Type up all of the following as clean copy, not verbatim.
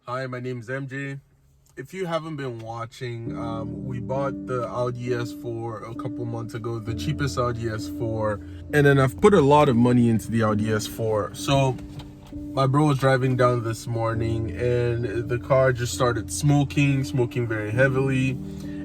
Hi, my name's MJ. If you haven't been watching, we bought the Audi S4 a couple months ago, the cheapest Audi S4, and then I've put a lot of money into the Audi S4. So my bro was driving down this morning and the car just started smoking very heavily,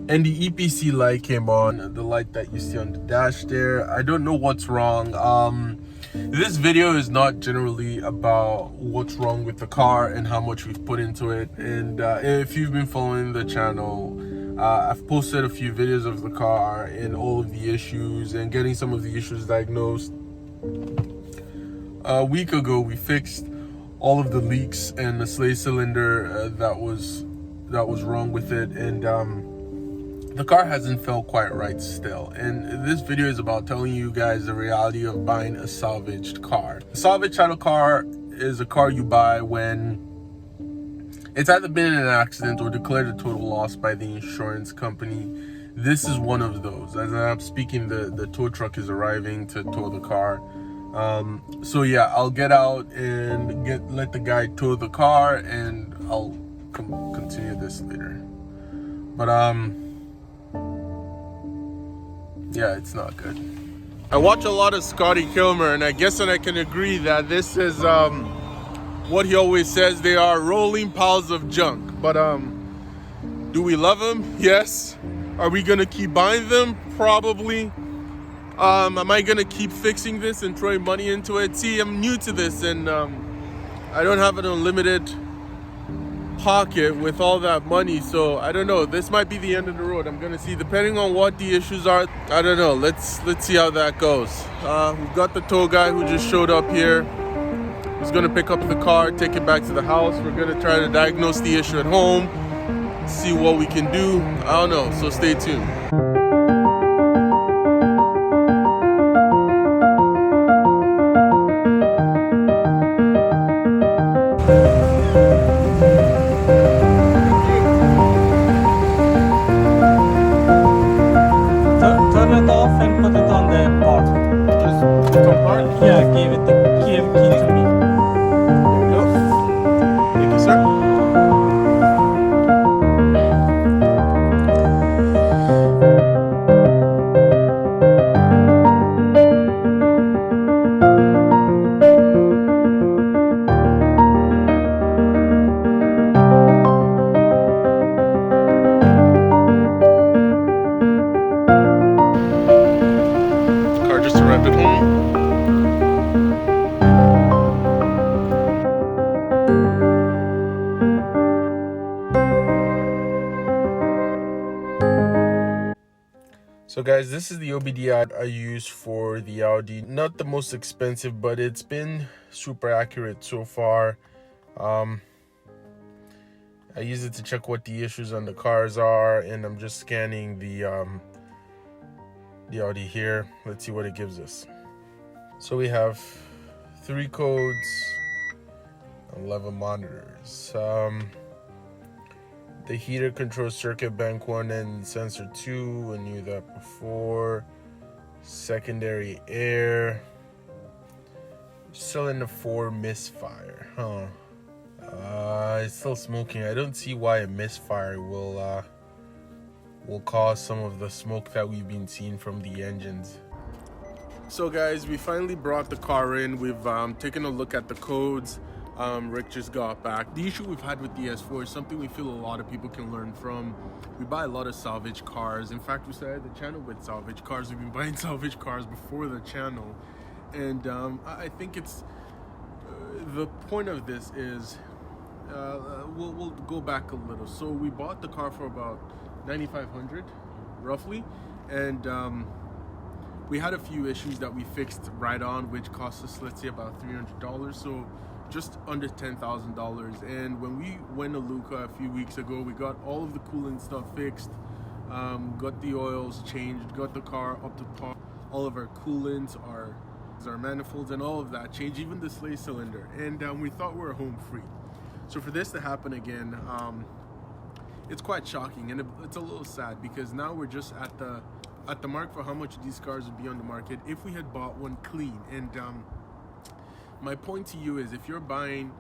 and the EPC light came on, the light that you see on the dash there. I don't know what's wrong. This video is not generally about what's wrong with the car and how much we've put into it. And if you've been following the channel, I've posted a few videos of the car and all of the issues and getting some of the issues diagnosed. A week ago, we fixed all of the leaks and the slave cylinder that was wrong with it, and the car hasn't felt quite right still. And this video is about telling you guys the reality of buying a salvaged car. A salvage title car is a car you buy when it's either been in an accident or declared a total loss by the insurance company. This is one of those. As I'm speaking, the tow truck is arriving to tow the car. So yeah, I'll get out and let the guy tow the car, and I'll continue this later. But yeah, it's not good. I watch a lot of Scotty Kilmer, and I guess that I can agree that this is what he always says. They are rolling piles of junk. But do we love them? Yes. Are we gonna keep buying them? Probably. Am I gonna keep fixing this and throwing money into it? See, I'm new to this, and I don't have an unlimited pocket with all that money, so I don't know. This might be the end of the road. I'm gonna see, depending on what the issues are. I don't know. Let's see how that goes. We've got the tow guy who just showed up here. He's gonna pick up the car, take it back to the house. We're gonna try to diagnose the issue at home, see what we can do. I don't know, so stay tuned. Turn it off and put it on the part. Just put on park. Yeah, give it the key to me. There we go. Thank you, sir. Car just arrived at home. So guys, this is the OBD I use for the Audi. Not the most expensive, but it's been super accurate so far. I use it to check what the issues on the cars are, and I'm just scanning the Audi here. Let's see what it gives us. So we have 3 codes, 11 monitors. The heater control circuit, bank 1 and sensor 2, I knew that before. Secondary air, cylinder 4 misfire, it's still smoking. I don't see why a misfire will cause some of the smoke that we've been seeing from the engines. So guys, we finally brought the car in. We've taken a look at the codes. Rick just got back. The issue we've had with the S4 is something we feel a lot of people can learn from. We buy a lot of salvage cars. In fact, we started the channel with salvage cars. We've been buying salvage cars before the channel, and I think it's the point of this is we'll go back a little. So we bought the car for about $9,500 roughly, and we had a few issues that we fixed right on, which cost us, let's say, about $300, so just under $10,000. And when we went to Luca a few weeks ago, we got all of the coolant stuff fixed, got the oils changed, got the car up to par, all of our coolants, our manifolds, and all of that changed, even the slave cylinder, and we thought we were home free. So for this to happen again, it's quite shocking, and it's a little sad, because now we're just at the mark for how much these cars would be on the market if we had bought one clean. And my point to you is, if you're buying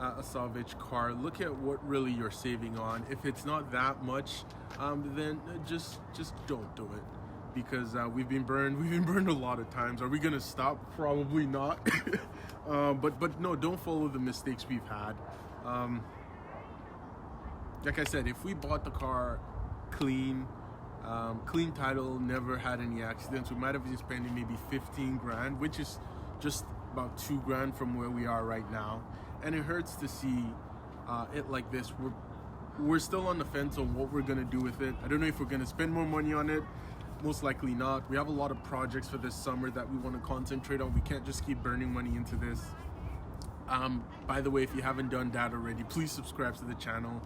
a salvage car, look at what really you're saving on. If it's not that much, then just don't do it, because we've been burned a lot of times. Are we gonna stop? Probably not. But no, don't follow the mistakes we've had. Like I said, if we bought the car clean, clean title, never had any accidents, we might have been spending maybe 15 grand, which is just about 2 grand from where we are right now. And it hurts to see it like this. We're still on the fence on what we're gonna do with it. I don't know if we're gonna spend more money on it. Most likely not. We have a lot of projects for this summer that we want to concentrate on. We can't just keep burning money into this. By the way, if you haven't done that already, please subscribe to the channel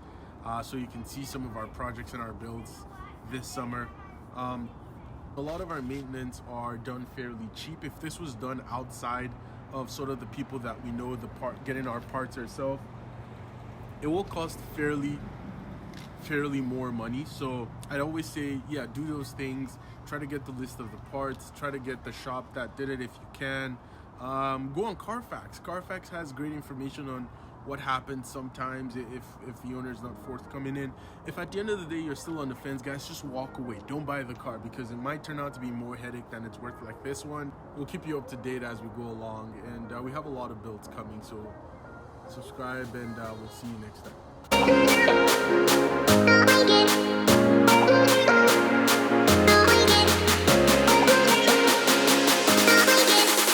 so you can see some of our projects and our builds this summer. A lot of our maintenance are done fairly cheap. If this was done outside of sort of the people that we know, getting our parts ourselves, it will cost fairly more money. So I'd always say, yeah, do those things. Try to get the list of the parts. Try to get the shop that did it if you can. Go on Carfax. Carfax has great information on what happens sometimes if the owner is not forthcoming in. If at the end of the day you're still on the fence, guys, just walk away. Don't buy the car, because it might turn out to be more headache than it's worth. Like this one, we'll keep you up to date as we go along, and we have a lot of builds coming, so subscribe, and we'll see you next time.